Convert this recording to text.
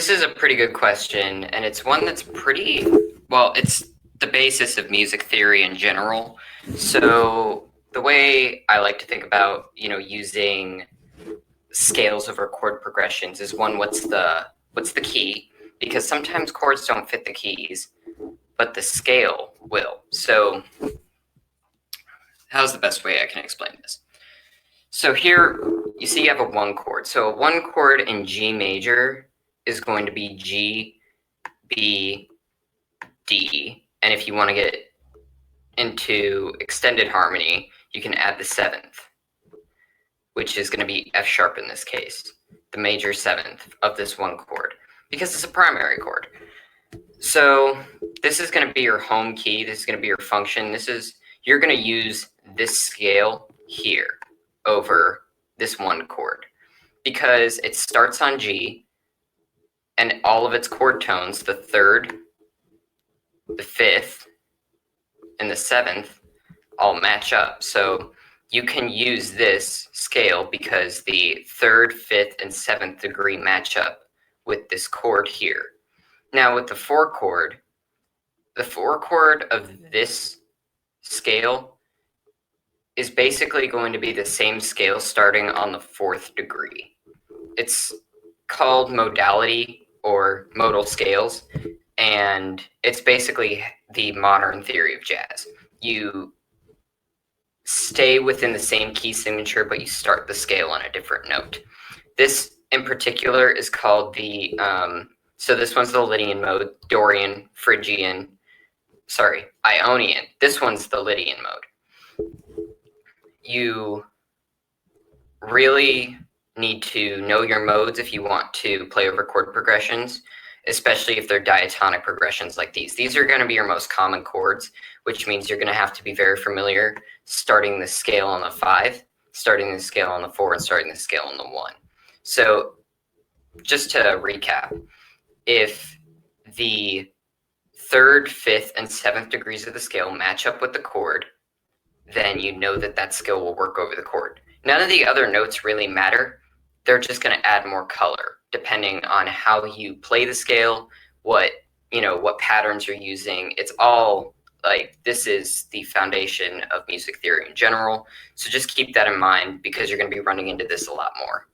This is a pretty good question, and it's one that's it's the basis of music theory in general. So the way I like to think about, using scales over chord progressions is one, what's the key? Because sometimes chords don't fit the keys, but the scale will. So how's the best way I can explain this? So here you see you have a one chord. So a one chord in G major is going to be G, B, D. And if you want to get into extended harmony, you can add the seventh, which is going to be F sharp in this case, the major seventh of this one chord, because it's a primary chord. So this is going to be your home key. This is going to be your function. You're going to use this scale here over this one chord because it starts on G and all of its chord tones, the third, the fifth, and the seventh, all match up. So you can use this scale because the third, fifth, and seventh degree match up with this chord here. Now with the four chord of this scale is basically going to be the same scale starting on the fourth degree. It's called modality or modal scales, and it's basically the modern theory of jazz. You stay within the same key signature, but you start the scale on a different note. This in particular is called so this one's the Lydian mode, Dorian, Phrygian, Ionian. This one's the Lydian mode. You really need to know your modes if you want to play over chord progressions, especially if they're diatonic progressions like these. These are going to be your most common chords, which means you're going to have to be very familiar starting the scale on the 5, starting the scale on the 4, and starting the scale on the 1. So just to recap, if the 3rd, 5th, and 7th degrees of the scale match up with the chord, then you know that scale will work over the chord. None of the other notes really matter. They're just going to add more color depending on how you play the scale, what patterns you're using. It's all this is the foundation of music theory in general. So just keep that in mind because you're going to be running into this a lot more.